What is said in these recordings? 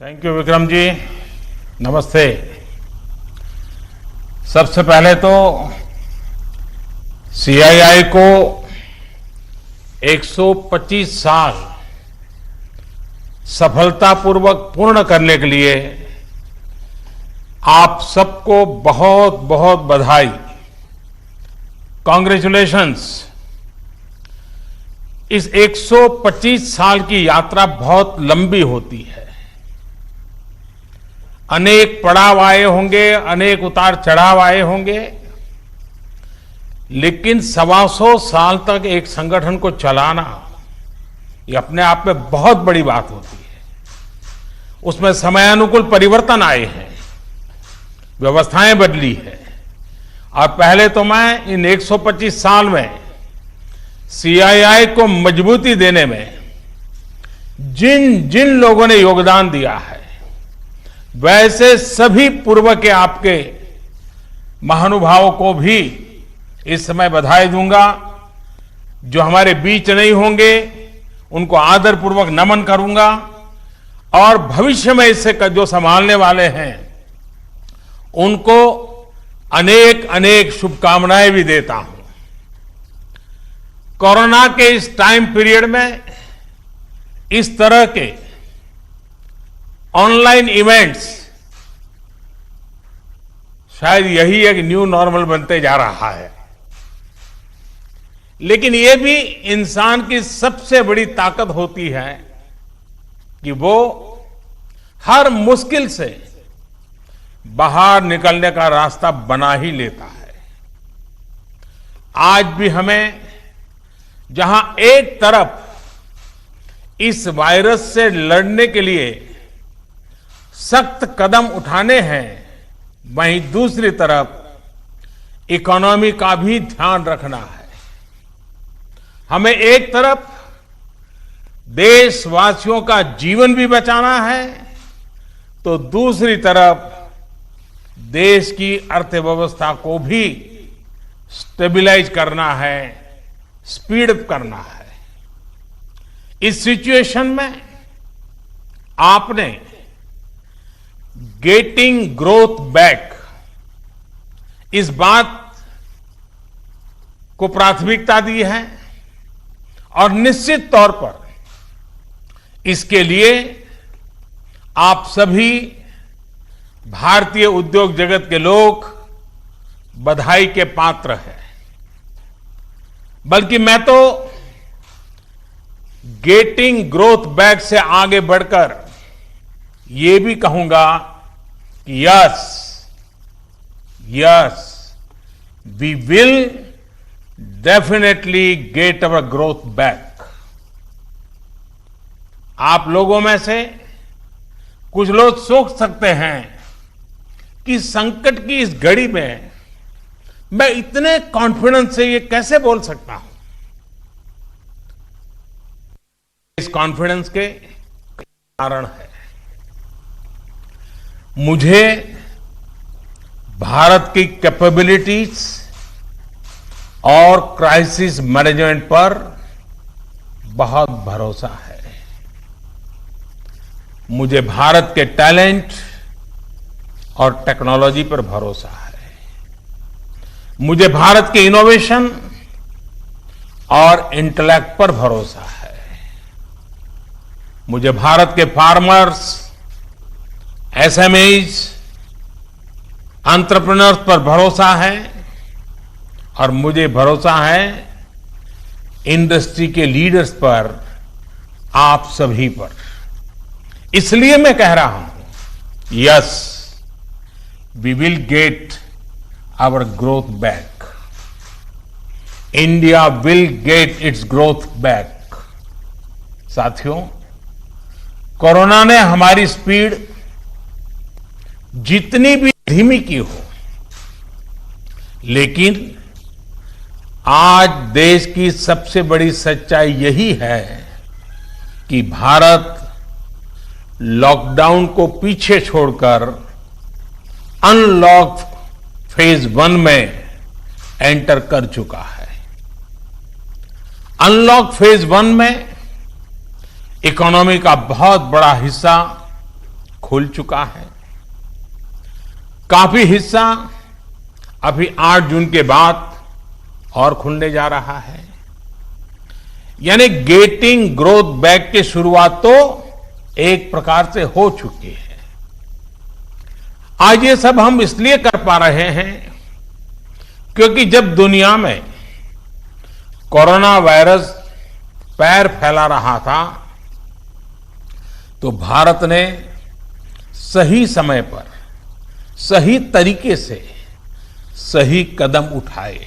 Thank you Vikram ji. नमस्ते। सबसे पहले तो सीआईआई को 125 साल सफलतापूर्वक पूर्ण करने के लिए आप सबको बहुत बहुत बधाई। कांग्रेचुलेशंस। इस 125 साल की यात्रा बहुत लंबी होती है। अनेक पड़ाव आए होंगे, अनेक उतार चढ़ाव आए होंगे, लेकिन 125 साल तक एक संगठन को चलाना ये अपने आप में बहुत बड़ी बात होती है। उसमें समयानुकूल परिवर्तन आए हैं, व्यवस्थाएं बदली है। और पहले तो मैं इन 125 साल में सीआईआई को मजबूती देने में जिन जिन लोगों ने योगदान दिया है, वैसे सभी पूर्व के आपके महानुभावों को भी इस समय बधाई दूंगा। जो हमारे बीच नहीं होंगे उनको आदरपूर्वक नमन करूंगा, और भविष्य में इससे जो संभालने वाले हैं उनको अनेक अनेक शुभकामनाएं भी देता हूं। कोरोना के इस टाइम पीरियड में इस तरह के ऑनलाइन इवेंट्स शायद यही एक न्यू नॉर्मल बनते जा रहा है, लेकिन ये भी इंसान की सबसे बड़ी ताकत होती है कि वो हर मुश्किल से बाहर निकलने का रास्ता बना ही लेता है। आज भी हमें जहां एक तरफ इस वायरस से लड़ने के लिए सख्त कदम उठाने हैं, वहीं दूसरी तरफ इकोनॉमी का भी ध्यान रखना है। हमें एक तरफ देशवासियों का जीवन भी बचाना है, तो दूसरी तरफ देश की अर्थव्यवस्था को भी स्टेबलाइज करना है, स्पीड अप करना है। इस सिचुएशन में आपने गेटिंग ग्रोथ बैक इस बात को प्राथमिकता दी है, और निश्चित तौर पर इसके लिए आप सभी भारतीय उद्योग जगत के लोग बधाई के पात्र हैं। बल्कि मैं तो गेटिंग ग्रोथ बैक से आगे बढ़कर ये भी कहूंगा कि yes we will definitely get our growth back. आप लोगों में से कुछ लोग सोच सकते हैं कि संकट की इस घड़ी में मैं इतने कॉन्फिडेंस से ये कैसे बोल सकता हूं। इस कॉन्फिडेंस के कारण है, मुझे भारत की कैपेबिलिटीज और क्राइसिस मैनेजमेंट पर बहुत भरोसा है। मुझे भारत के टैलेंट और टेक्नोलॉजी पर भरोसा है। मुझे भारत के इनोवेशन और इंटेलेक्ट पर भरोसा है। मुझे भारत के फार्मर्स, एसएमईज, एंटरप्रेन्योर्स पर भरोसा है, और मुझे भरोसा है इंडस्ट्री के लीडर्स पर, आप सभी पर। इसलिए मैं कह रहा हूं yes we will get our growth back. India will get its growth back. साथियों, कोरोना ने हमारी स्पीड जितनी भी धीमी की हो, लेकिन आज देश की सबसे बड़ी सच्चाई यही है कि भारत लॉकडाउन को पीछे छोड़कर अनलॉक फेज 1 में एंटर कर चुका है। अनलॉक फेज 1 में इकोनॉमी का बहुत बड़ा हिस्सा खुल चुका है। काफी हिस्सा अभी 8 जून के बाद और खुलने जा रहा है। यानी गेटिंग ग्रोथ बैक की शुरुआत तो एक प्रकार से हो चुकी है। आज ये सब हम इसलिए कर पा रहे हैं क्योंकि जब दुनिया में कोरोना वायरस पैर फैला रहा था तो भारत ने सही समय पर सही तरीके से सही कदम उठाए।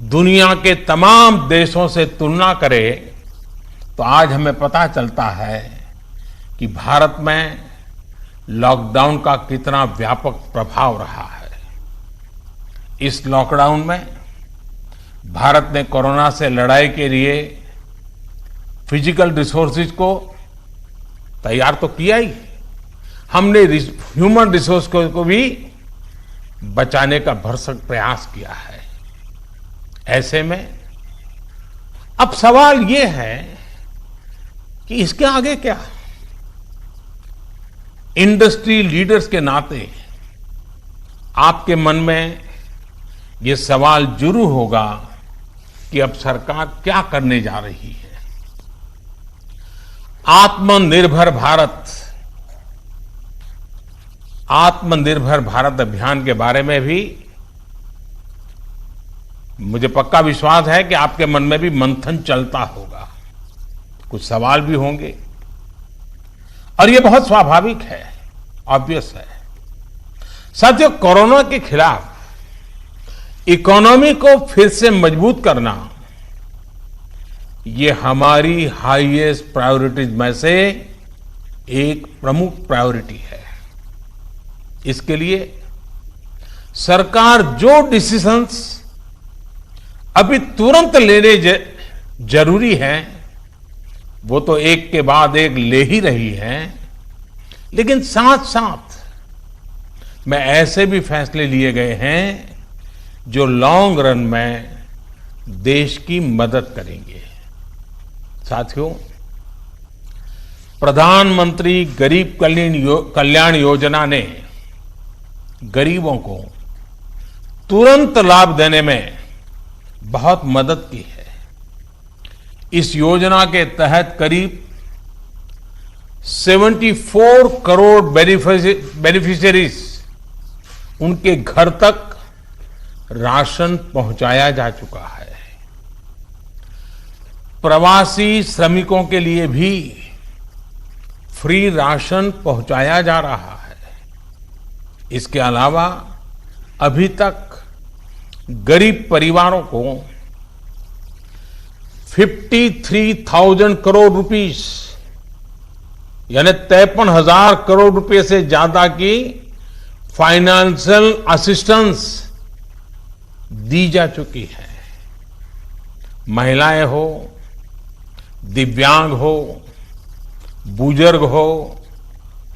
दुनिया के तमाम देशों से तुलना करें तो आज हमें पता चलता है कि भारत में लॉकडाउन का कितना व्यापक प्रभाव रहा है। इस लॉकडाउन में भारत ने कोरोना से लड़ाई के लिए फिजिकल रिसोर्सेज को तैयार तो किया ही, हमने ह्यूमन रिसोर्स को भी बचाने का भरसक प्रयास किया है। ऐसे में अब सवाल ये है कि इसके आगे क्या। इंडस्ट्री लीडर्स के नाते आपके मन में ये सवाल जरूर होगा कि अब सरकार क्या करने जा रही है। आत्मनिर्भर भारत अभियान के बारे में भी मुझे पक्का विश्वास है कि आपके मन में भी मंथन चलता होगा, कुछ सवाल भी होंगे और ये बहुत स्वाभाविक है, ऑब्वियस है। साथियों, कोरोना के खिलाफ इकोनॉमी को फिर से मजबूत करना ये हमारी हाईएस्ट प्रायोरिटीज में से एक प्रमुख प्रायोरिटी है। इसके लिए सरकार जो डिसीजंस अभी तुरंत लेने जरूरी है वो तो एक के बाद एक ले ही रही है, लेकिन साथ साथ में ऐसे भी फैसले लिए गए हैं जो लॉन्ग रन में देश की मदद करेंगे। साथियों, प्रधानमंत्री गरीब कल्याण योजना ने गरीबों को तुरंत लाभ देने में बहुत मदद की है। इस योजना के तहत करीब 74 करोड़ बेनिफिशियरीज उनके घर तक राशन पहुंचाया जा चुका है। प्रवासी श्रमिकों के लिए भी फ्री राशन पहुंचाया जा रहा है। इसके अलावा अभी तक गरीब परिवारों को 53,000 करोड़ रुपीस यानी 53,000 करोड़ रुपए से ज्यादा की फाइनेंशियल असिस्टेंस दी जा चुकी है। महिलाएं हो, दिव्यांग हो, बुजुर्ग हो,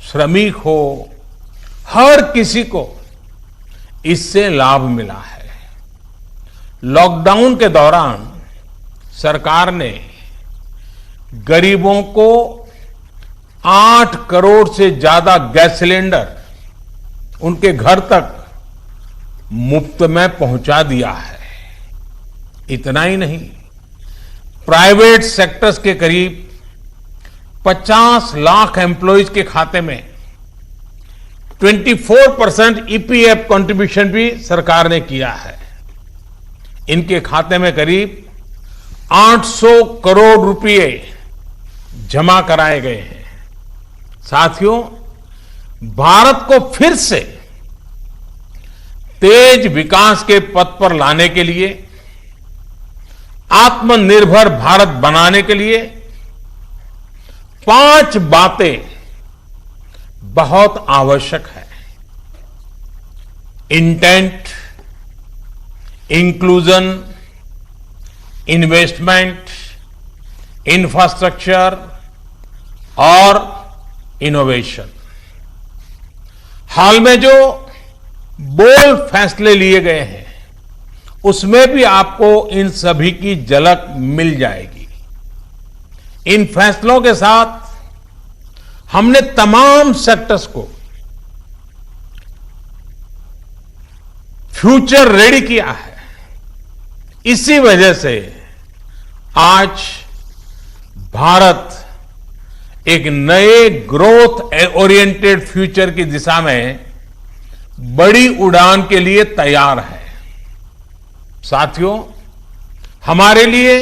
श्रमिक हो, हर किसी को इससे लाभ मिला है। लॉकडाउन के दौरान सरकार ने गरीबों को 8 करोड़ से ज्यादा गैस सिलेंडर उनके घर तक मुफ्त में पहुंचा दिया है। इतना ही नहीं, प्राइवेट सेक्टर्स के करीब 50 लाख एम्प्लॉइज के खाते में 24% ईपीएफ कंट्रीब्यूशन भी सरकार ने किया है। इनके खाते में करीब 800 करोड़ रुपए जमा कराए गए हैं। साथियों, भारत को फिर से तेज विकास के पथ पर लाने के लिए, आत्मनिर्भर भारत बनाने के लिए 5 बातें बहुत आवश्यक है। इंटेंट, इंक्लूजन, इन्वेस्टमेंट, इंफ्रास्ट्रक्चर और इनोवेशन। हाल में जो बोल्ड फैसले लिए गए हैं उसमें भी आपको इन सभी की झलक मिल जाएगी। इन फैसलों के साथ हमने तमाम सेक्टर्स को फ्यूचर रेडी किया है। इसी वजह से आज भारत एक नए ग्रोथ ओरिएंटेड फ्यूचर की दिशा में बड़ी उड़ान के लिए तैयार है। साथियों, हमारे लिए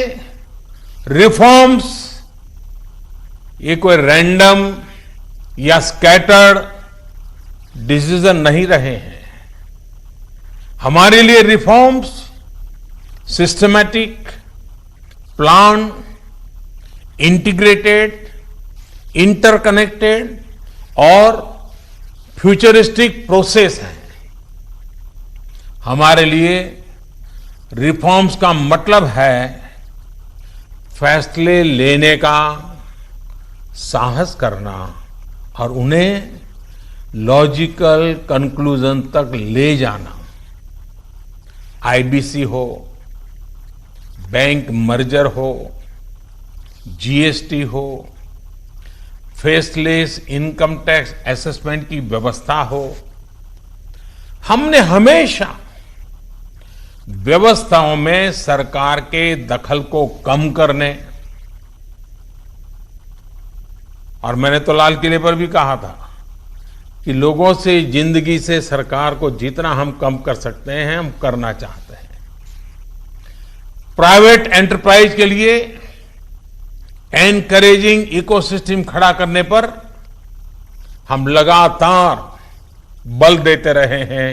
रिफॉर्म्स ये कोई रैंडम या स्कैटर्ड डिसीजन नहीं रहे हैं। हमारे लिए reforms systematic, plan, integrated, interconnected और फ्यूचरिस्टिक प्रोसेस है। हमारे लिए रिफॉर्म्स का मतलब है फैसले लेने का साहस करना और उन्हें लॉजिकल कंक्लूजन तक ले जाना। आईबीसी हो, बैंक मर्जर हो, जीएसटी हो, फेसलेस इनकम टैक्स असेसमेंट की व्यवस्था हो, हमने हमेशा व्यवस्थाओं में सरकार के दखल को कम करने, और मैंने तो लाल किले पर भी कहा था कि लोगों से, जिंदगी से सरकार को जितना हम कम कर सकते हैं हम करना चाहते हैं। प्राइवेट एंटरप्राइज के लिए एनकरेजिंग इकोसिस्टम खड़ा करने पर हम लगातार बल देते रहे हैं,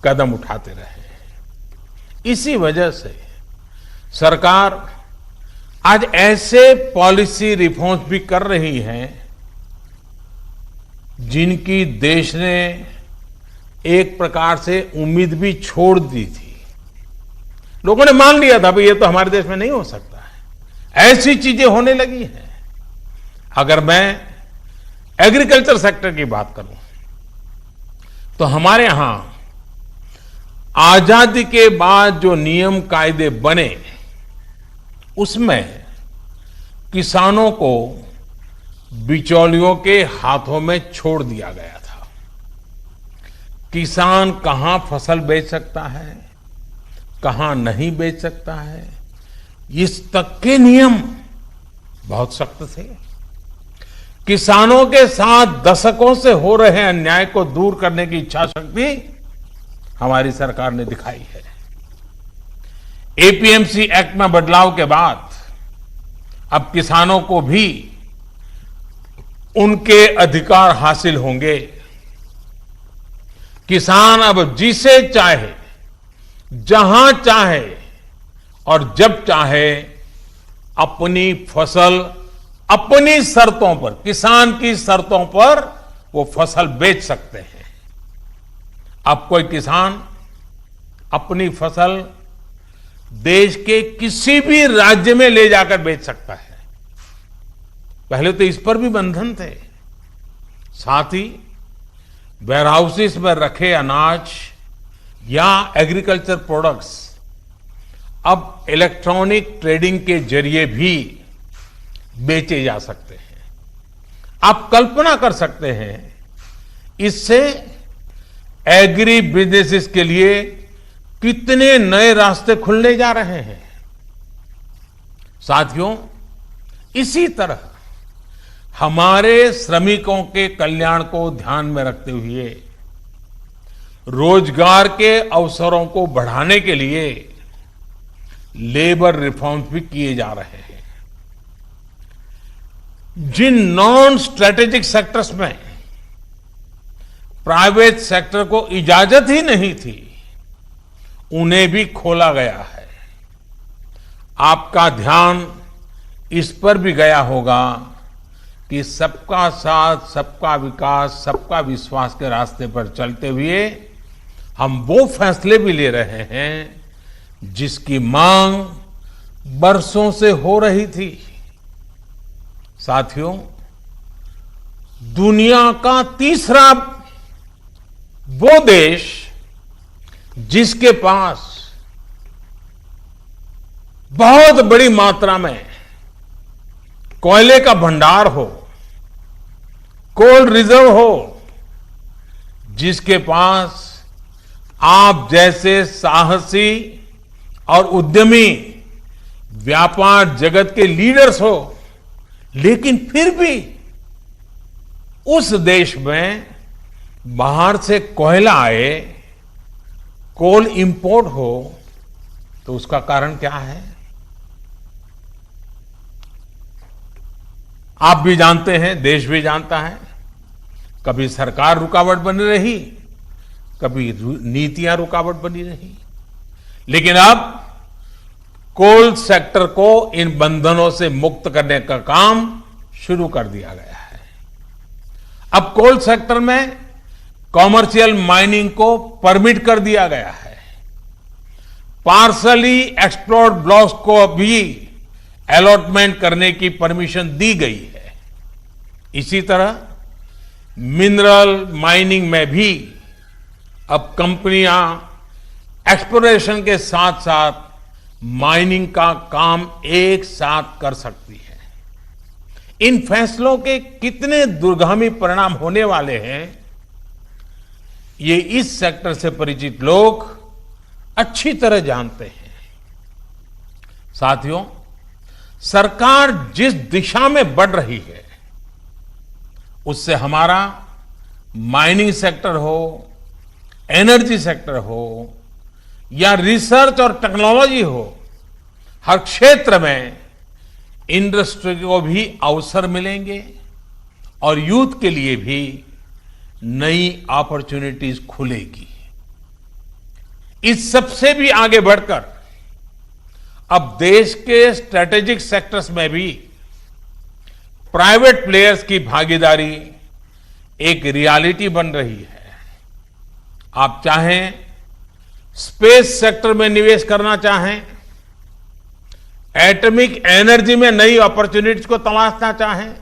कदम उठाते रहे हैं। इसी वजह से सरकार आज ऐसे पॉलिसी रिफॉर्म्स भी कर रही है जिनकी देश ने एक प्रकार से उम्मीद भी छोड़ दी थी। लोगों ने मान लिया था भाई ये तो हमारे देश में नहीं हो सकता है, ऐसी चीजें होने लगी हैं। अगर मैं एग्रीकल्चर सेक्टर की बात करूं तो हमारे यहां आजादी के बाद जो नियम कायदे बने उसमें किसानों को बिचौलियों के हाथों में छोड़ दिया गया था। किसान कहां फसल बेच सकता है, कहां नहीं बेच सकता है, इस तक के नियम बहुत सख्त थे। किसानों के साथ दशकों से हो रहे अन्याय को दूर करने की इच्छा शक्ति हमारी सरकार ने दिखाई है। एपीएमसी एक्ट में बदलाव के बाद अब किसानों को भी उनके अधिकार हासिल होंगे। किसान अब जिसे चाहे, जहां चाहे और जब चाहे अपनी फसल अपनी शर्तों पर, किसान की शर्तों पर वो फसल बेच सकते हैं। अब कोई किसान अपनी फसल देश के किसी भी राज्य में ले जाकर बेच सकता है। पहले तो इस पर भी बंधन थे। साथ ही वेयरहाउसेस में रखे अनाज या एग्रीकल्चर प्रोडक्ट्स अब इलेक्ट्रॉनिक ट्रेडिंग के जरिए भी बेचे जा सकते हैं। आप कल्पना कर सकते हैं इससे एग्री बिजनेसेस के लिए कितने नए रास्ते खुलने जा रहे हैं। साथियों, इसी तरह हमारे श्रमिकों के कल्याण को ध्यान में रखते हुए रोजगार के अवसरों को बढ़ाने के लिए लेबर रिफॉर्म्स भी किए जा रहे हैं। जिन नॉन स्ट्रेटेजिक सेक्टर्स में प्राइवेट सेक्टर को इजाजत ही नहीं थी, उन्हें भी खोला गया है। आपका ध्यान इस पर भी गया होगा कि सबका साथ, सबका विकास, सबका विश्वास के रास्ते पर चलते हुए हम वो फैसले भी ले रहे हैं जिसकी मांग बरसों से हो रही थी। साथियों, दुनिया का तीसरा वो देश जिसके पास बहुत बड़ी मात्रा में कोयले का भंडार हो, कोल रिजर्व हो, जिसके पास आप जैसे साहसी और उद्यमी व्यापार जगत के लीडर्स हो, लेकिन फिर भी उस देश में बाहर से कोयला आए, कोल इंपोर्ट हो, तो उसका कारण क्या है? आप भी जानते हैं, देश भी जानता है, कभी सरकार रुकावट बनी रही, कभी नीतियां रुकावट बनी रही, लेकिन अब कोल सेक्टर को इन बंधनों से मुक्त करने का काम शुरू कर दिया गया है। अब कोल सेक्टर में कॉमर्शियल माइनिंग को परमिट कर दिया गया है। पार्सली एक्सप्लोर्ड ब्लॉक्स को भी अलॉटमेंट करने की परमिशन दी गई है। इसी तरह मिनरल माइनिंग में भी अब कंपनियां एक्सप्लोरेशन के साथ साथ माइनिंग का काम एक साथ कर सकती है। इन फैसलों के कितने दूरगामी परिणाम होने वाले हैं, ये इस सेक्टर से परिचित लोग अच्छी तरह जानते हैं। साथियों, सरकार जिस दिशा में बढ़ रही है, उससे हमारा माइनिंग सेक्टर हो, एनर्जी सेक्टर हो या रिसर्च और टेक्नोलॉजी हो, हर क्षेत्र में इंडस्ट्री को भी अवसर मिलेंगे और यूथ के लिए भी नई अपॉर्चुनिटीज खुलेगी। इस सबसे भी आगे बढ़कर अब देश के स्ट्रेटेजिक सेक्टर्स में भी प्राइवेट प्लेयर्स की भागीदारी एक रियलिटी बन रही है। आप चाहें स्पेस सेक्टर में निवेश करना चाहें, एटॉमिक एनर्जी में नई अपॉर्चुनिटीज को तलाशना चाहें,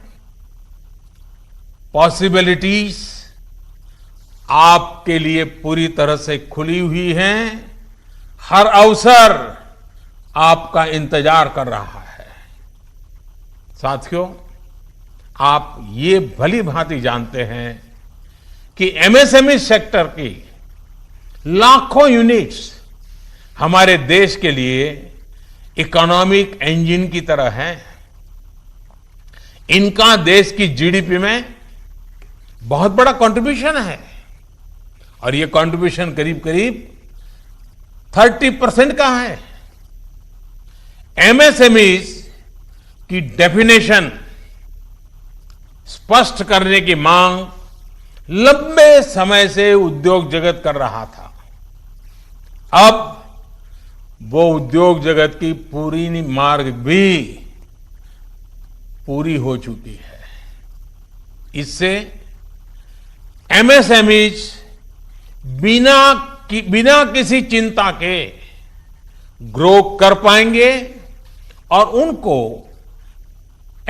पॉसिबिलिटीज आपके लिए पूरी तरह से खुली हुई हैं। हर अवसर आपका इंतजार कर रहा है। साथियों, आप ये भली भांति जानते हैं कि एमएसएमई सेक्टर की लाखों यूनिट्स हमारे देश के लिए इकोनॉमिक इंजन की तरह हैं। इनका देश की जीडीपी में बहुत बड़ा कंट्रीब्यूशन है और ये कंट्रीब्यूशन करीब करीब 30% का है। एमएसएमईज की डेफिनेशन स्पष्ट करने की मांग लंबे समय से उद्योग जगत कर रहा था। अब वो उद्योग जगत की पूरी मार्ग भी पूरी हो चुकी है। इससे एमएसएमईज बिना किसी चिंता के ग्रो कर पाएंगे और उनको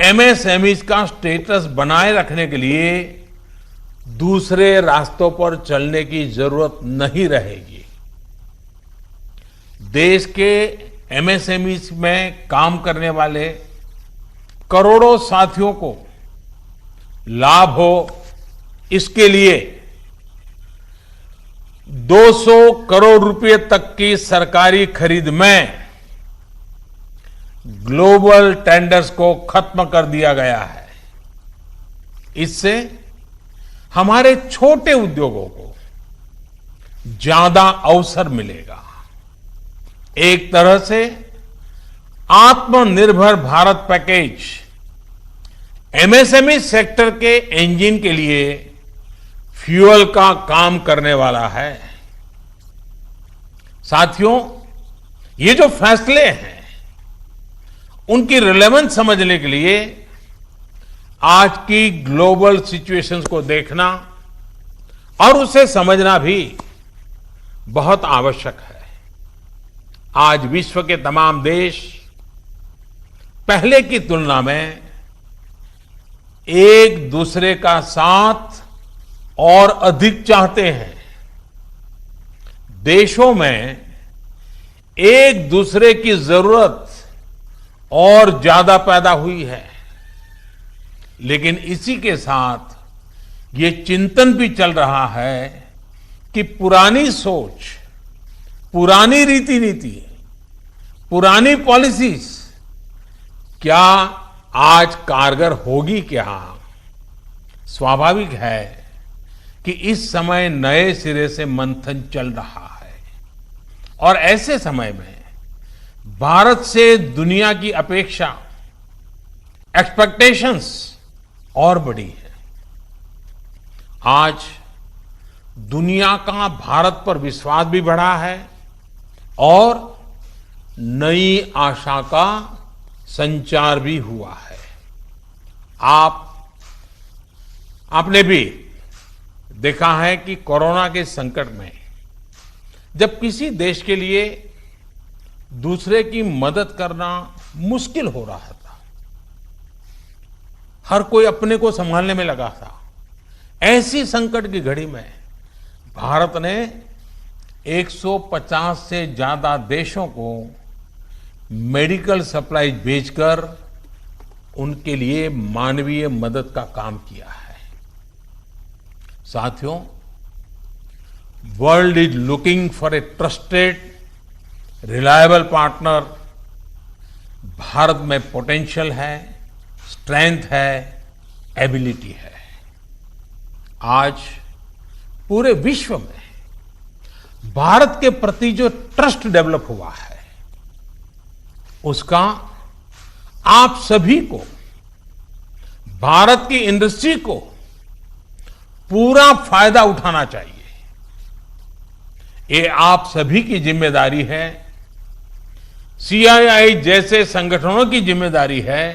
एमएसएमईज का स्टेटस बनाए रखने के लिए दूसरे रास्तों पर चलने की जरूरत नहीं रहेगी। देश के एमएसएमईज में काम करने वाले करोड़ों साथियों को लाभ हो, इसके लिए 200 करोड़ रुपए तक की सरकारी खरीद में ग्लोबल टेंडर्स को खत्म कर दिया गया है। इससे हमारे छोटे उद्योगों को ज्यादा अवसर मिलेगा। एक तरह से आत्मनिर्भर भारत पैकेज एमएसएमई सेक्टर के इंजन के लिए फ्यूल का काम करने वाला है। साथियों, ये जो फैसले हैं उनकी रिलेवेंस समझने के लिए आज की ग्लोबल सिचुएशंस को देखना और उसे समझना भी बहुत आवश्यक है। आज विश्व के तमाम देश पहले की तुलना में एक दूसरे का साथ और अधिक चाहते हैं। देशों में एक दूसरे की जरूरत और ज्यादा पैदा हुई है, लेकिन इसी के साथ ये चिंतन भी चल रहा है कि पुरानी सोच, पुरानी रीति नीति, पुरानी पॉलिसीज क्या आज कारगर होगी क्या? स्वाभाविक है कि इस समय नए सिरे से मंथन चल रहा है और ऐसे समय में भारत से दुनिया की अपेक्षा, एक्सपेक्टेशंस और बड़ी है। आज दुनिया का भारत पर विश्वास भी बढ़ा है और नई आशा का संचार भी हुआ है। आपने भी देखा है कि कोरोना के संकट में जब किसी देश के लिए दूसरे की मदद करना मुश्किल हो रहा था, हर कोई अपने को संभालने में लगा था, ऐसी संकट की घड़ी में भारत ने 150 से ज्यादा देशों को मेडिकल सप्लाई भेजकर उनके लिए मानवीय मदद का काम किया है। साथियों, world is looking for a trusted, reliable partner. Bharat में पोटेंशियल है, स्ट्रेंथ है, एबिलिटी है। आज पूरे विश्व में भारत के प्रति जो ट्रस्ट डेवलप हुआ है, उसका आप सभी को, भारत की इंडस्ट्री को पूरा फायदा उठाना चाहिए। ये आप सभी की जिम्मेदारी है, सीआईआई जैसे संगठनों की जिम्मेदारी है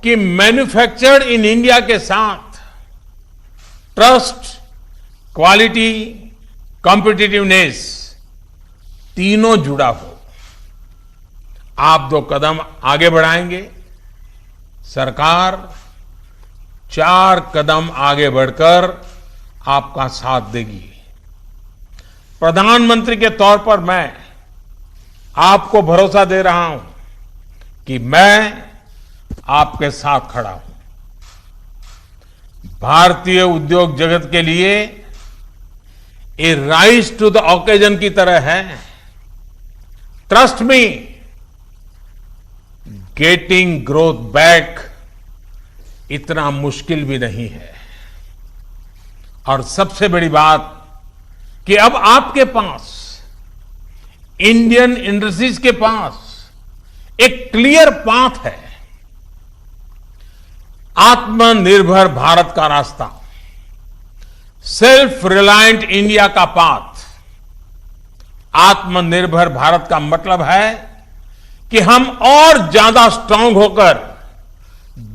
कि मैन्युफैक्चर्ड इन इंडिया के साथ ट्रस्ट, क्वालिटी, कॉम्पिटिटिवनेस तीनों जुड़ा हो। आप 2 कदम आगे बढ़ाएंगे, सरकार 4 कदम आगे बढ़कर आपका साथ देगी। प्रधानमंत्री के तौर पर मैं आपको भरोसा दे रहा हूं कि मैं आपके साथ खड़ा हूं। भारतीय उद्योग जगत के लिए ये राइज टू द ओकेजन की तरह है। Trust me, getting growth back इतना मुश्किल भी नहीं है। और सबसे बड़ी बात कि अब आपके पास, इंडियन इंडस्ट्रीज के पास एक क्लियर पाथ है। आत्मनिर्भर भारत का रास्ता, सेल्फ रिलायंट इंडिया का पाथ। आत्मनिर्भर भारत का मतलब है कि हम और ज्यादा स्ट्रांग होकर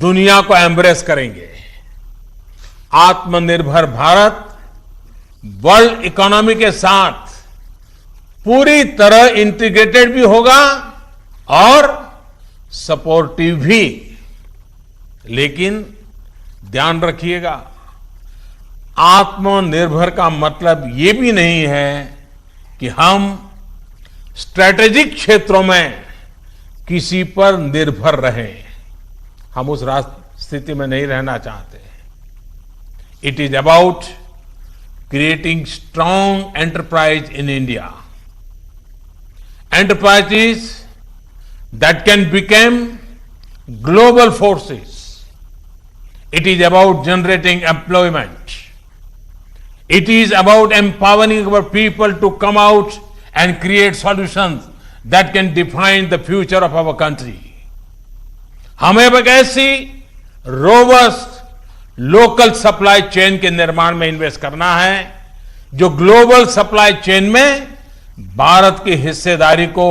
दुनिया को एम्ब्रेस करेंगे। आत्मनिर्भर भारत वर्ल्ड इकोनॉमी के साथ पूरी तरह इंटीग्रेटेड भी होगा और सपोर्टिव भी। लेकिन ध्यान रखिएगा, आत्मनिर्भर का मतलब ये भी नहीं है कि हम स्ट्रैटेजिक क्षेत्रों में किसी पर निर्भर रहें। हम उस स्थिति में नहीं रहना चाहते। It is about creating strong enterprise in India, enterprises that can become global forces. It is about generating employment. It is about empowering our people to come out and create solutions that can define the future of our country. हमें एक ऐसी robust local supply chain के निर्माण में invest करना है जो global supply chain में भारत की हिस्सेदारी को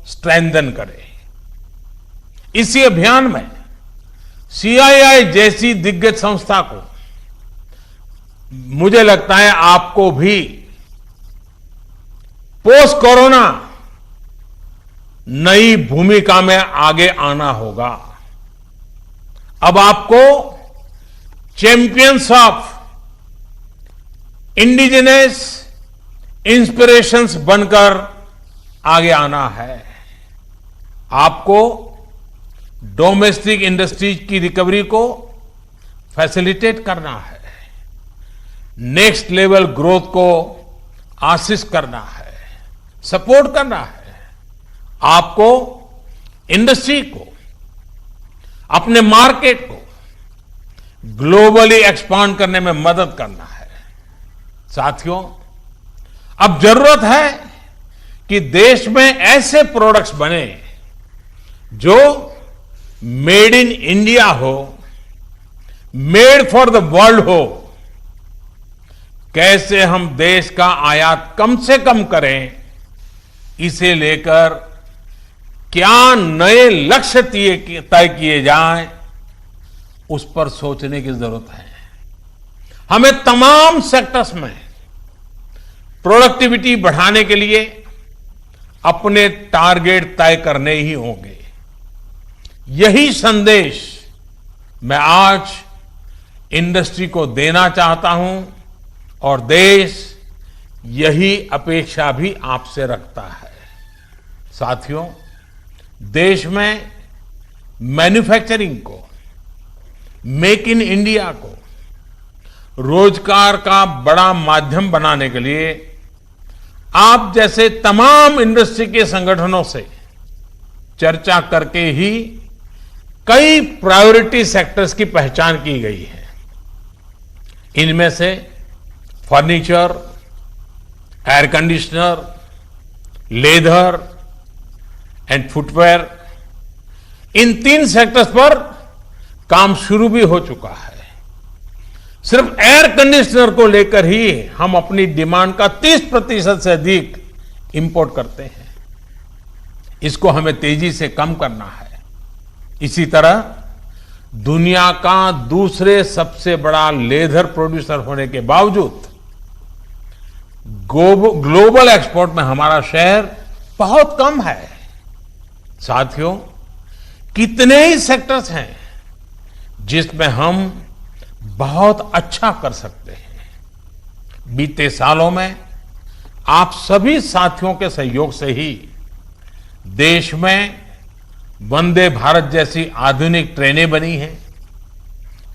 स्ट्रेंथन करे। इसी अभियान में सीआईआई जैसी दिग्गज संस्था को, मुझे लगता है आपको भी पोस्ट कोरोना नई भूमिका में आगे आना होगा। अब आपको चैंपियंस ऑफ इंडिजिनस इंस्पिरेशंस बनकर आगे आना है। आपको डोमेस्टिक इंडस्ट्रीज की रिकवरी को फैसिलिटेट करना है, नेक्स्ट लेवल ग्रोथ को असिस्ट करना है, सपोर्ट करना है, आपको इंडस्ट्री को, अपने मार्केट को ग्लोबली एक्सपांड करने में मदद करना है। साथियों, अब जरूरत है कि देश में ऐसे प्रोडक्ट्स बने जो मेड इन इंडिया हो, मेड फॉर द वर्ल्ड हो। कैसे हम देश का आयात कम से कम करें, इसे लेकर क्या नए लक्ष्य तय किए जाएं, उस पर सोचने की जरूरत है। हमें तमाम सेक्टर्स में प्रोडक्टिविटी बढ़ाने के लिए अपने टारगेट तय करने ही होंगे। यही संदेश मैं आज इंडस्ट्री को देना चाहता हूं और देश यही अपेक्षा भी आपसे रखता है। साथियों, देश में मैन्युफैक्चरिंग को, मेक इन इंडिया को रोजगार का बड़ा माध्यम बनाने के लिए आप जैसे तमाम इंडस्ट्री के संगठनों से चर्चा करके ही कई प्रायोरिटी सेक्टर्स की पहचान की गई है। इनमें से furniture, air conditioner, leather and footwear, in 3 sectors पर काम शुरू भी हो चुका है। सिर्फ एयर कंडीशनर को लेकर ही हम अपनी डिमांड का 30% से अधिक इंपोर्ट करते हैं। इसको हमें तेजी से कम करना है। इसी तरह दुनिया का दूसरे सबसे बड़ा लेदर प्रोड्यूसर होने के बावजूद ग्लोबल एक्सपोर्ट में हमारा शेयर बहुत कम है। साथियों, कितने ही सेक्टर्स हैं जिसमें हम बहुत अच्छा कर सकते हैं। बीते सालों में आप सभी साथियों के सहयोग से ही देश में वंदे भारत जैसी आधुनिक ट्रेनें बनी हैं।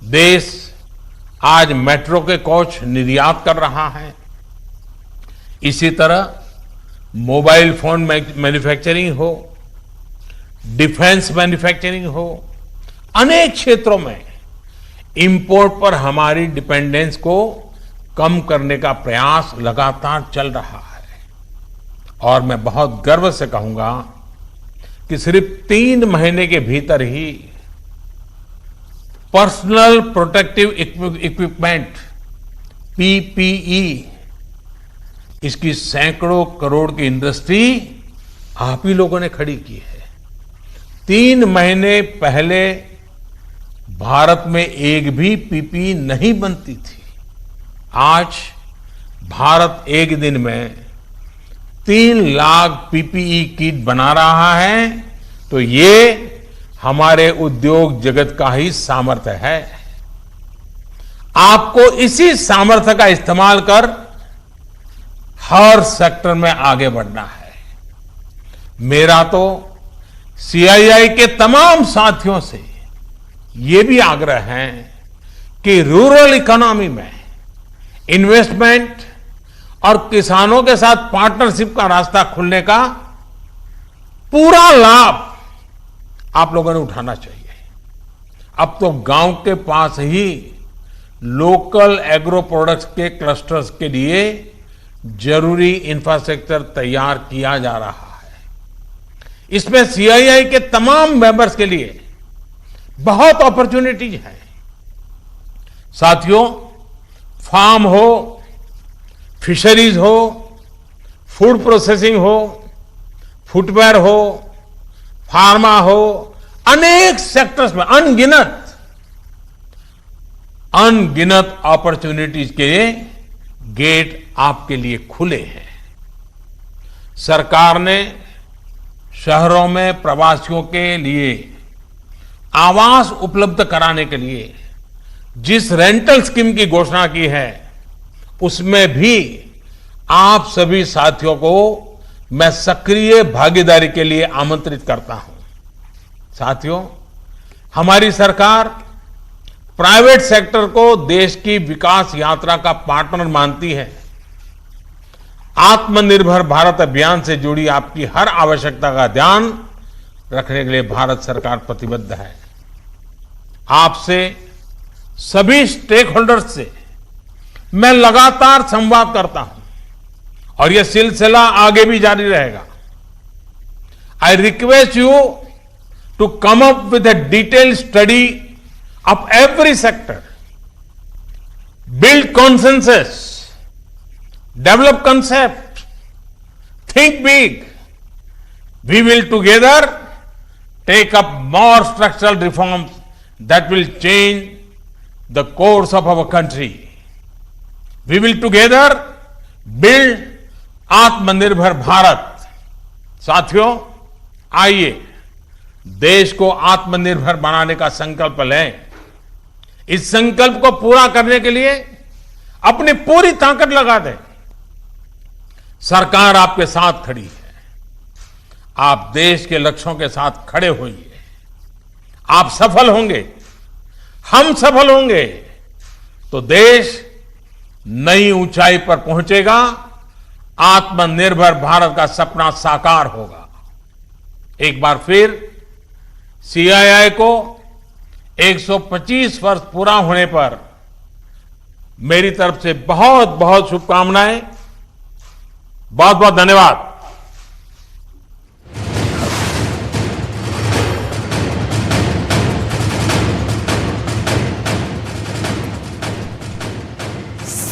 देश आज मेट्रो के कोच निर्यात कर रहा है। इसी तरह मोबाइल फोन मैन्युफैक्चरिंग हो, डिफेंस मैन्युफैक्चरिंग हो, अनेक क्षेत्रों में इंपोर्ट पर हमारी डिपेंडेंस को कम करने का प्रयास लगातार चल रहा है। और मैं बहुत गर्व से कहूंगा कि सिर्फ 3 महीने के भीतर ही पर्सनल प्रोटेक्टिव इक्विपमेंट पीपीई, इसकी सैकड़ों करोड़ की इंडस्ट्री आप ही लोगों ने खड़ी की है। 3 महीने पहले भारत में एक भी पीपीई नहीं बनती थी। आज भारत एक दिन में 3 लाख पीपीई किट बना रहा है, तो ये हमारे उद्योग जगत का ही सामर्थ्य है। आपको इसी सामर्थ्य का इस्तेमाल कर हर सेक्टर में आगे बढ़ना है। मेरा तो सीआईआई के तमाम साथियों से ये भी आग्रह है कि रूरल इकोनॉमी में इन्वेस्टमेंट और किसानों के साथ पार्टनरशिप का रास्ता खुलने का पूरा लाभ आप लोगों ने उठाना चाहिए। अब तो गांव के पास ही लोकल एग्रो प्रोडक्ट्स के क्लस्टर्स के लिए जरूरी इंफ्रास्ट्रक्चर तैयार किया जा रहा है। इसमें सीआईआई के तमाम मेंबर्स के लिए बहुत अपॉर्चुनिटीज है। साथियों, फार्म हो, फिशरीज हो, फूड प्रोसेसिंग हो, फुटवेयर हो, फार्मा हो, अनेक सेक्टर्स में अनगिनत अपॉर्चुनिटीज के गेट आपके लिए खुले हैं। सरकार ने शहरों में प्रवासियों के लिए आवास उपलब्ध कराने के लिए जिस रेंटल स्कीम की घोषणा की है, उसमें भी आप सभी साथियों को मैं सक्रिय भागीदारी के लिए आमंत्रित करता हूं। साथियों, हमारी सरकार प्राइवेट सेक्टर को देश की विकास यात्रा का पार्टनर मानती है। आत्मनिर्भर भारत अभियान से जुड़ी आपकी हर आवश्यकता का ध्यान रखने के लिए भारत सरकार प्रतिबद्ध है। आपसे सभी स्टेक होल्डर्स से मैं लगातार संवाद करता हूं और यह सिलसिला आगे भी जारी रहेगा। I request you to come up with a detailed study of every sector, build consensus, develop concept, think big. We will together take up more structural reforms that will change the course of our country. We will together build आत्मनिर्भर भारत। साथियों, आइए देश को आत्मनिर्भर बनाने का संकल्प लें। इस संकल्प को पूरा करने के लिए अपनी पूरी ताकत लगा दें। सरकार आपके साथ खड़ी है। आप देश के लक्ष्यों के साथ खड़े होइए। आप सफल होंगे, हम सफल होंगे तो देश नई ऊंचाई पर पहुंचेगा। आत्मनिर्भर भारत का सपना साकार होगा। एक बार फिर सीआईआई को 125 वर्ष पूरा होने पर मेरी तरफ से बहुत बहुत शुभकामनाएं। बहुत बहुत धन्यवाद।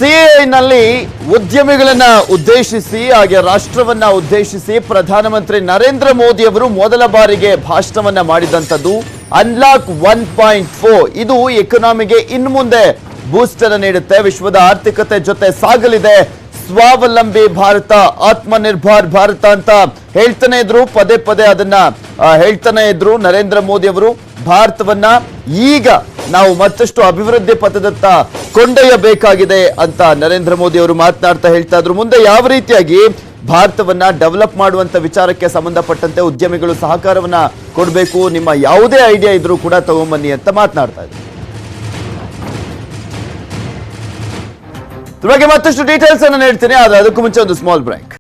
ಸಿಎನಲ್ಲಿ ಉದ್ಯಮಿಗಳನ್ನ ಉದ್ದೇಶಿಸಿ ಹಾಗೆ ರಾಷ್ಟ್ರವನ್ನ ಉದ್ದೇಶಿಸಿ ಪ್ರಧಾನಮಂತ್ರಿ ನರೇಂದ್ರ ಮೋದಿ ಅವರು ಮೊದಲ ಬಾರಿಗೆ ಭಾಷಣವನ್ನ ಮಾಡಿದಂಥದ್ದು ಅನ್ಲಾಕ್ 1.4 ಇದು ಎಕಾನಮಿಗೆ ಇನ್ನು ಮುಂದೆ ಬೂಸ್ಟರ್ ನೀಡುತ್ತೆ, ವಿಶ್ವದ ಆರ್ಥಿಕತೆ ಜೊತೆ ಸಾಗಲಿದೆ, ಸ್ವಾವಲಂಬಿ ಭಾರತ, ಆತ್ಮನಿರ್ಭರ್ ಭಾರತ ಅಂತ ಹೇಳ್ತಾನೆ ಇದ್ರು, ಪದೇ ಪದೇ ಅದನ್ನ ಹೇಳ್ತಾನೆ ಇದ್ರು ನರೇಂದ್ರ ಮೋದಿ ಅವರು. ಭಾರತವನ್ನ ಈಗ ನಾವು ಮತ್ತಷ್ಟು ಅಭಿವೃದ್ಧಿ ಪಥದತ್ತ ಕೊಂಡೊಯ್ಯಬೇಕಾಗಿದೆ ಅಂತ ನರೇಂದ್ರ ಮೋದಿ ಅವರು ಮಾತನಾಡ್ತಾ ಹೇಳ್ತಾ ಇದ್ರು. ಮುಂದೆ ಯಾವ ರೀತಿಯಾಗಿ ಭಾರತವನ್ನ ಡೆವಲಪ್ ಮಾಡುವಂತ ವಿಚಾರಕ್ಕೆ ಸಂಬಂಧಪಟ್ಟಂತೆ ಉದ್ಯಮಿಗಳು ಸಹಕಾರವನ್ನ ಕೊಡಬೇಕು, ನಿಮ್ಮ ಯಾವುದೇ ಐಡಿಯಾ ಇದ್ರೂ ಕೂಡ ತಗೊಂಬನ್ನಿ ಅಂತ ಮಾತನಾಡ್ತಾ ಇದ್ರು. ಇದ್ರ ಬಗ್ಗೆ ಮತ್ತಷ್ಟು ಡೀಟೇಲ್ಸ್ ಅನ್ನು ನೀಡ್ತೀನಿ, ಆದ್ರೆ ಅದಕ್ಕೂ ಮುಂಚೆ ಒಂದು ಸ್ಮಾಲ್ ಬ್ರೇಕ್.